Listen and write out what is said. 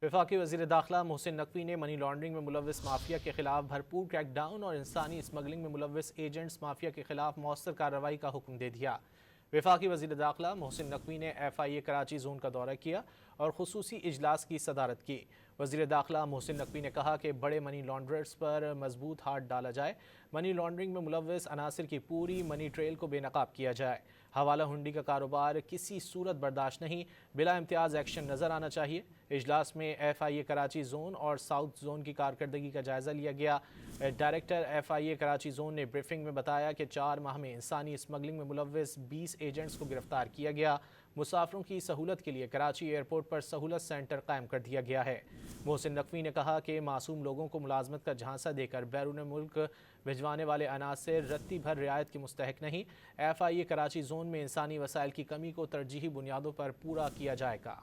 وفاقی وزیر داخلہ محسن نقوی نے منی لانڈرنگ میں ملوث مافیا کے خلاف بھرپور کریک ڈاؤن اور انسانی اسمگلنگ میں ملوث ایجنٹس مافیا کے خلاف مؤثر کارروائی کا حکم دے دیا۔ وفاقی وزیر داخلہ محسن نقوی نے FIA کراچی زون کا دورہ کیا اور خصوصی اجلاس کی صدارت کی۔ وزیر داخلہ محسن نقوی نے کہا کہ بڑے منی لانڈررز پر مضبوط ہاتھ ڈالا جائے، منی لانڈرنگ میں ملوث عناصر کی پوری منی ٹریل کو بے نقاب کیا جائے۔ حوالہ ہنڈی کا کاروبار کسی صورت برداشت نہیں، بلا امتیاز ایکشن نظر آنا چاہیے۔ اجلاس میں FIA کراچی زون اور ساؤتھ زون کی کارکردگی کا جائزہ لیا گیا۔ ڈائریکٹر FIA کراچی زون نے بریفنگ میں بتایا کہ 4 ماہ میں انسانی اسمگلنگ میں ملوث 20 ایجنٹس کو گرفتار کیا گیا۔ مسافروں کی سہولت کے لیے کراچی ایئرپورٹ پر سہولت سینٹر قائم کر دیا گیا ہے۔ محسن نقوی نے کہا کہ معصوم لوگوں کو ملازمت کا جھانسا دے کر بیرون ملک بھجوانے والے عناصر رتی بھر رعایت کے مستحق نہیں۔ FIA کراچی زون میں انسانی وسائل کی کمی کو ترجیحی بنیادوں پر پورا کیا جائے گا۔